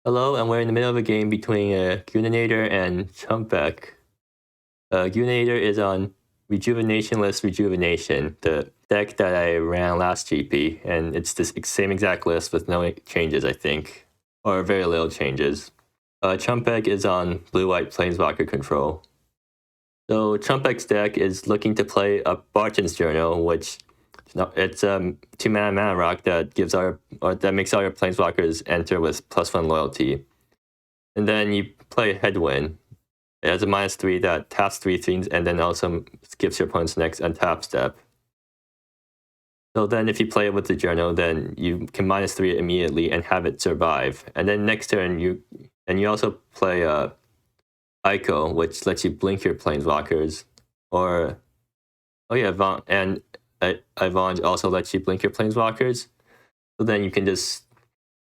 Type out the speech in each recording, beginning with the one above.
Hello, and we're in the middle of a game between Gunnarinator and Chumbeque. Gunnarinator is on Rejuvenationless Rejuvenation, the deck that I ran last GP, and it's the same exact list with no changes, I think, or very little changes. Chumbeque is on blue-white Planeswalker control. So Chumbeque's deck is looking to play a Barton's Journal, which it's 2-mana rock that that makes all your Planeswalkers enter with +1 loyalty. And then you play Headwind. It has a -3 that taps 3 things and then also skips your opponent's next untap step. So then if you play it with the journal, then you can -3 it immediately and have it survive. And then next turn you also play Ico, which lets you blink your Planeswalkers. Or Avenge also lets you blink your Planeswalkers. So then you can just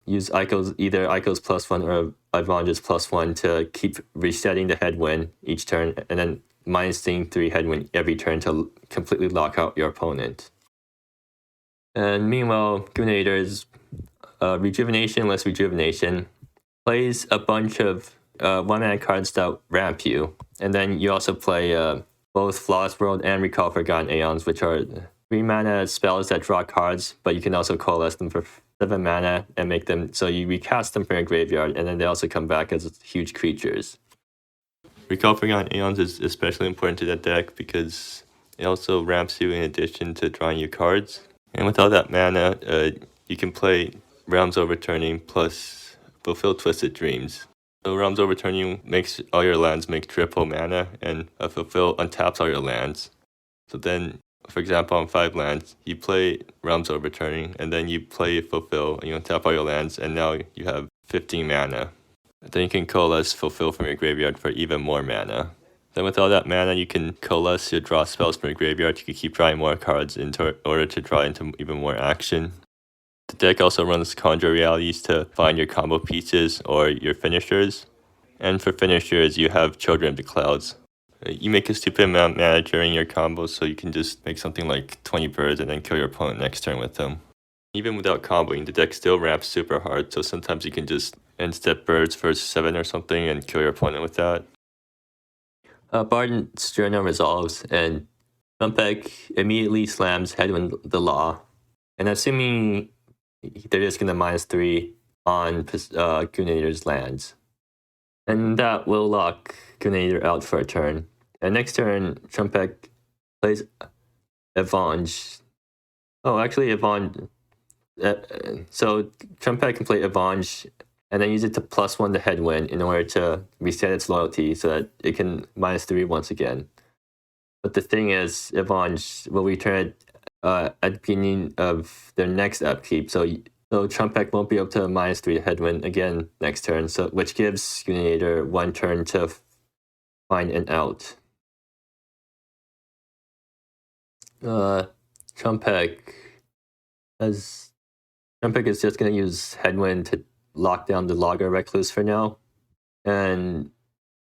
use either Ico's +1 or Avenge's +1 to keep resetting the headwind each turn, and then -3 headwind every turn to completely lock out your opponent. And meanwhile, Gunnarinator's Rejuvenationless Rejuvenation plays a bunch of 1-mana cards that ramp you, and then you also play both Flawless World and Recall Forgotten Aeons, which are 3-mana spells that draw cards, but you can also coalesce them for 7 mana and make them so you recast them from your graveyard, and then they also come back as huge creatures. Recall Forgotten Aeons is especially important to that deck because it also ramps you in addition to drawing you cards. And with all that mana, you can play Realms Overturning plus Fulfill Twisted Dreams. So Realms Overturning makes all your lands make triple mana, and Fulfill untaps all your lands. So then, for example, on 5 lands, you play Realms Overturning, and then you play Fulfill, and you untap all your lands, and now you have 15 mana. Then you can coalesce Fulfill from your graveyard for even more mana. Then with all that mana, you can coalesce your draw spells from your graveyard. You can keep drawing more cards in order to draw into even more action. The deck also runs Conjure Realities to find your combo pieces or your finishers. And for finishers, you have Children of the Clouds. You make a stupid amount of mana during your combos, so you can just make something like 20 birds and then kill your opponent next turn with them. Even without comboing, the deck still ramps super hard, so sometimes you can just end step birds for 7 or something and kill your opponent with that. Barton's Journal resolves, and Chumbeque immediately slams Headwind the Law. And assuming they're just going to -3 on Gunnarinator's lands. And that will lock Gunnarinator out for a turn. And next turn, Chumbeque plays Avenge. Oh, actually, Avenge. So Chumbeque can play Avenge and then use it to +1 the headwind in order to reset its loyalty so that it can -3 once again. But the thing is, Avenge will return it at the beginning of their next upkeep, so Chumbeque won't be able to -3 the headwind again next turn, so which gives Gunnarinator 1 turn to find an out. Chumbeque is just going to use Headwind to lock down the Logger Recluse for now. And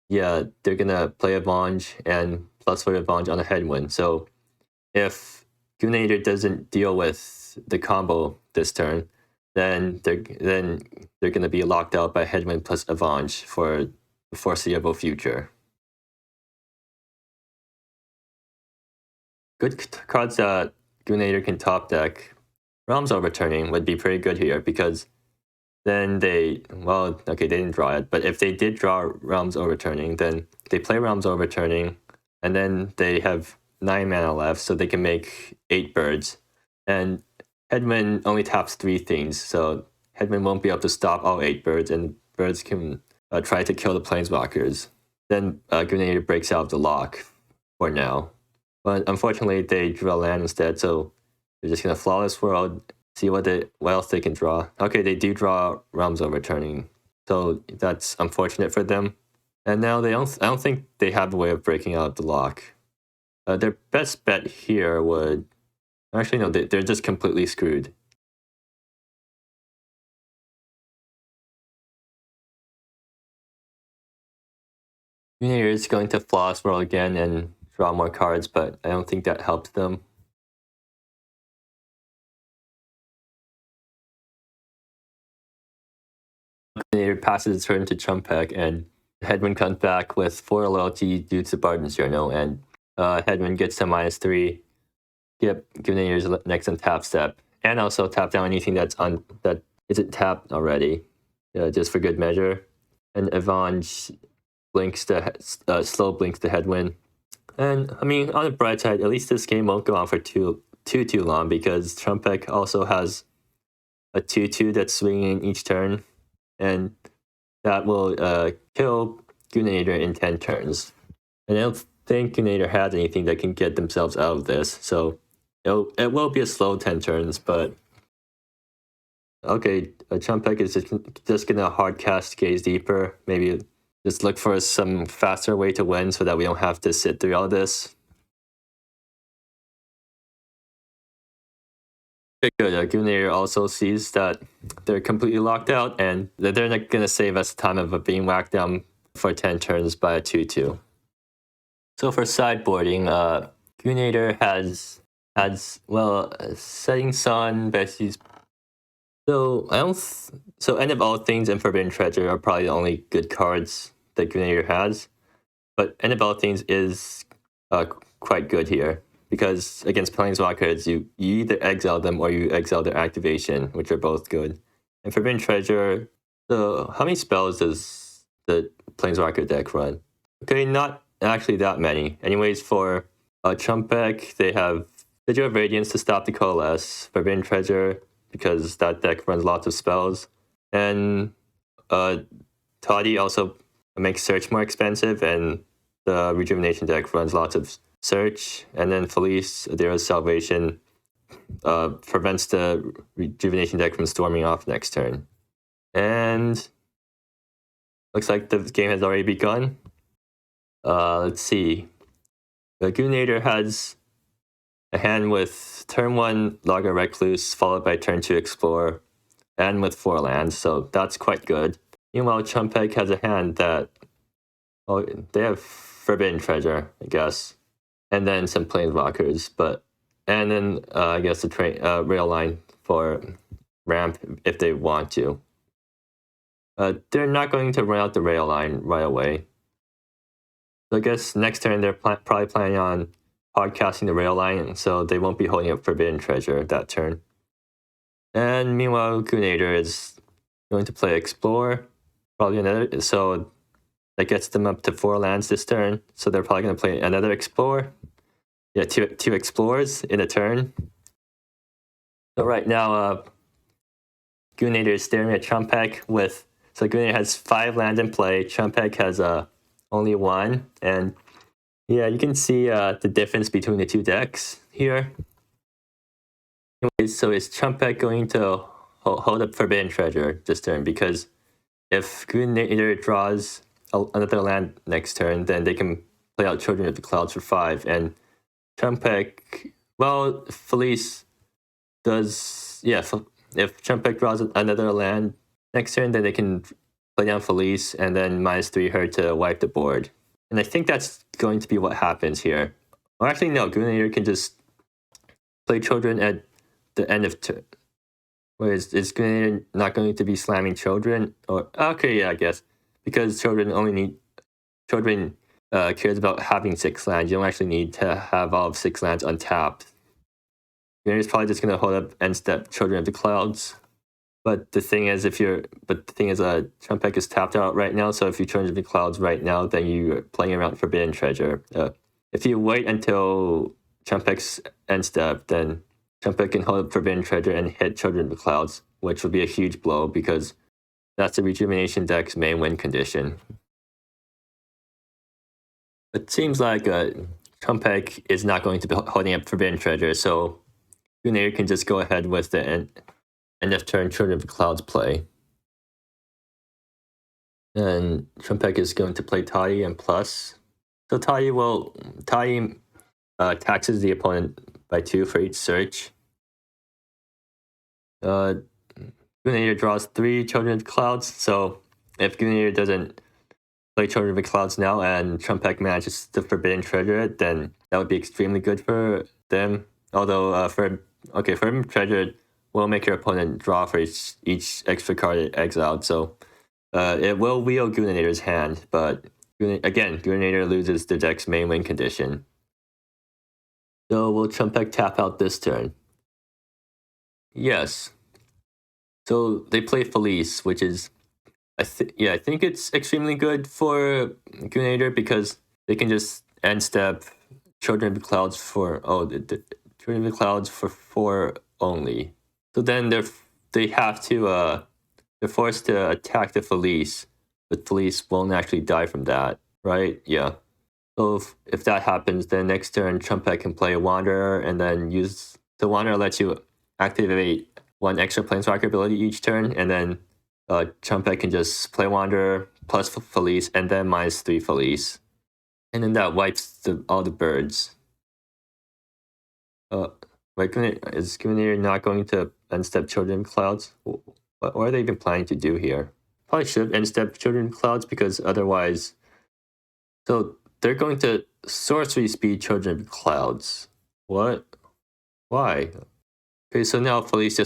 yeah, they're going to play Avenge and +4 Avenge on a Headwind. So if Gunnarinator doesn't deal with the combo this turn, then they're going to be locked out by Headwind plus Avenge for the foreseeable future. Good cards that Gunnarinator can top deck. Realms Overturning would be pretty good here because then they didn't draw it, but if they did draw Realms Overturning, then they play Realms Overturning, and then they have 9 mana left, so they can make 8 birds. And Headwind only taps 3 things, so Headwind won't be able to stop all 8 birds, and birds can try to kill the Planeswalkers. Then Gunnarinator breaks out of the lock for now. But unfortunately, they draw land instead, so they're just going to Flawless World, see what else they can draw. Okay, they do draw Realms Overturning, so that's unfortunate for them. And now I don't think they have a way of breaking out the lock. Their best bet here would... Actually, no, they're just completely screwed. Gunnarinator is going to Flawless World again and draw more cards, but I don't think that helped them. Gunninator passes its turn to Chumbeque, and Headwind comes back with 4 loyalty due to Barden's Journal, and Headwind gets a -3. Yep, Gunninator's next on tap step, and also tap down anything that isn't tapped already, just for good measure. And Avenge blinks slow blinks the Headwind. And I mean, on the bright side, at least this game won't go on for too long, because Chumbeque also has a 2/2 that's swinging each turn, and that will kill Gunninator in 10 turns. And I don't think Gunninator has anything that can get themselves out of this, so it will be a slow 10 turns, but okay, Chumbeque is just gonna hard cast Gaze Deeper, maybe just look for some faster way to win so that we don't have to sit through all this. Good. Gunninator also sees that they're completely locked out, and that they're not going to save us time of being whacked down for 10 turns by a 2/2. So for sideboarding, Gunninator has Setting Sun, Bessie's. So End of All Things and Forbidden Treasure are probably the only good cards that Gunninator has, but End of All Things is quite good here, because against Planeswalkers, you either exile them or you exile their activation, which are both good. And Forbidden Treasure, so how many spells does the Planeswalker deck run? Okay, not actually that many. Anyways, for Chumbeque, they have Sigil of Radiance to stop the Coalesce, Forbidden Treasure, because that deck runs lots of spells, and Toddy also makes Search more expensive, and the Rejuvenation deck runs lots of Search, and then Felice, Adira's Salvation, prevents the Rejuvenation deck from storming off next turn. And looks like the game has already begun. Let's see. The Gunninator has a hand with turn 1 Logger Recluse, followed by turn 2 Explorer, and with 4 lands, so that's quite good. Meanwhile, Chumbeque has a hand that, they have Forbidden Treasure, I guess, and then some Planeswalkers, and then I guess a rail line for ramp if they want to. They're not going to run out the rail line right away. So I guess next turn they're probably planning on hardcasting the rail line, so they won't be holding up Forbidden Treasure that turn. And meanwhile, Gunninator is going to play Explore, probably another, so that gets them up to 4 lands this turn, so they're probably going to play another Explore. Yeah, two Explorers in a turn. So right now, Gunninator is staring at Chumbeque so Gunninator has 5 lands in play, Chumbeque has only 1, and yeah, you can see the difference between the two decks here. Anyways, so is Chumbeque going to hold up Forbidden Treasure this turn? Because if Gunninator draws another land next turn, then they can play out Children of the Clouds for 5, and Chumbeque, Felice does, if Chumbeque draws another land next turn, then they can play down Felice and then -3 her to wipe the board. And I think that's going to be what happens here. Or actually, no, Gunninator can just play Children at the end of turn. Wait, is Gunninator not going to be slamming Children? Or okay, yeah, I guess. Because Children cares about having 6 lands. You don't actually need to have all of 6 lands untapped. Gunninator's probably just gonna hold up end step Children of the Clouds. But the thing is, Chumbeque is tapped out right now, so if you Children of the Clouds right now, then you're playing around Forbidden Treasure. If you wait until Chumbeque's end step, then Chumbeque can hold up Forbidden Treasure and hit Children of the Clouds, which would be a huge blow, because that's the Rejuvenation deck's main win condition. It seems like Chumbeque is not going to be holding up Forbidden Treasure, so Gunninator can just go ahead with the end of turn Children of the Clouds play. And Chumbeque is going to play Toddy and plus. So Toddy taxes the opponent by 2 for each search. Gunninator draws 3 Children of the Clouds, so if Gunninator doesn't play Children of the Clouds now and Chumbeque manages to Forbidden Treasure it, then that would be extremely good for them. Although Forbidden Treasure will make your opponent draw for each extra card it exiled, so It will wheel Gunnarinator's hand, but again, Gunnarinator loses the deck's main win condition. So will Chumbeque tap out this turn? Yes. So they play Felice, which is, I think it's extremely good for Gunnarinator because they can just end step Children of the Clouds for Children of the Clouds for 4 only. So then they're forced to attack the Felice, but Felice won't actually die from that, right? Yeah. So if that happens, then next turn Chumbeque can play a Wanderer and then use the Wanderer lets you activate 1 extra Planeswalker ability each turn, and then Chumbeque can just play Wanderer plus Felice and then -3 Felice, and then that wipes all the birds. Is Gunnarinator not going to end step Children of Clouds? What are they even planning to do here? Probably should end step Children of Clouds because otherwise. So they're going to sorcery speed Children of Clouds. What? Why? Okay, so now Felice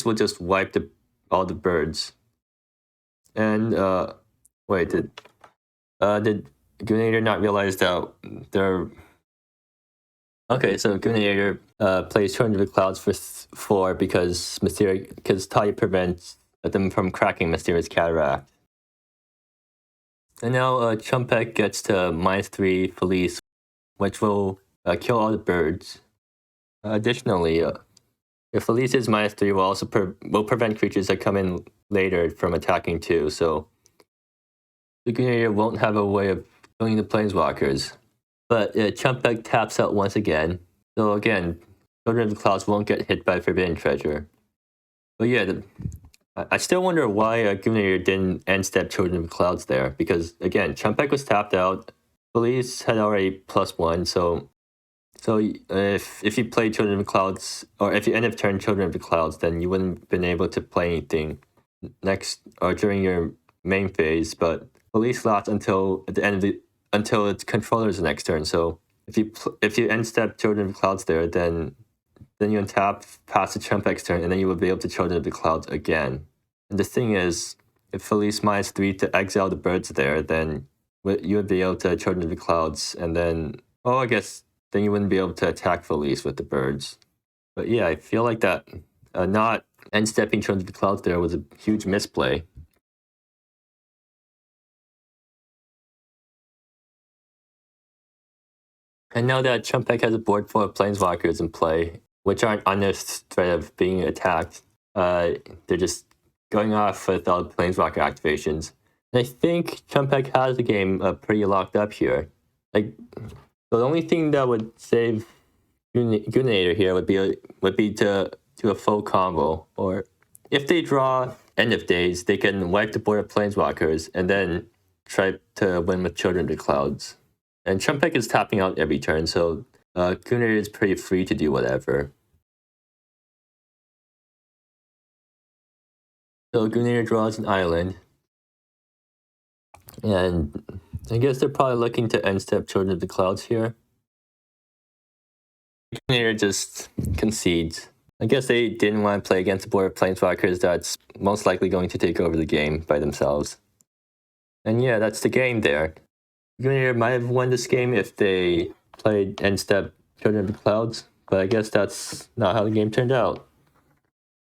will just wipe all the birds. And wait, did Gunnarinator not realize that they're okay? So Gunnarinator plays Children of Clouds for 4 because Talia prevents them from cracking Mysterious Cataract. And now Chumbeque gets to -3 Felice, which will kill all the birds. Additionally, if Felice is -3, will also prevent creatures that come in later from attacking too. So the Gunnarinator won't have a way of killing the Planeswalkers. But Chumbeque taps out once again. So again, Children of the Clouds won't get hit by Forbidden Treasure. But yeah, I still wonder why Gunnarinator didn't end step Children of the Clouds there, because again, Chumbeque was tapped out. Felice had already +1, so if you play Children of the Clouds, or if you end up turning Children of the Clouds, then you wouldn't have been able to play anything next or during your main phase. But Felice lasts until its controller's next turn. So if you end step Children of the Clouds there, then you untap past the Chumbeque's turn, and then you will be able to Children of the Clouds again. And the thing is, if Felice -3 to exile the birds there, then you would be able to Children of the Clouds, and then, I guess then you wouldn't be able to attack Felice with the birds. But yeah, I feel like that not end stepping Children of the Clouds there was a huge misplay. And now that Chumbeque has a board full of Planeswalkers in play, which aren't under threat of being attacked, they're just going off with all the Planeswalker activations. And I think Chumbeque has the game pretty locked up here. Like, so the only thing that would save Gunnarinator here would be to do a full combo, or if they draw End of Days, they can wipe the board of Planeswalkers and then try to win with Children of the Clouds. And Chumbeque is tapping out every turn, so Gunnarinator is pretty free to do whatever. So Gunnarinator draws an island. And I guess they're probably looking to end step Children of the Clouds here. Gunnarinator just concedes. I guess they didn't want to play against a board of Planeswalkers that's most likely going to take over the game by themselves. And yeah, that's the game there. Gunnarinator might have won this game if they played end step Children of the Clouds, but I guess that's not how the game turned out.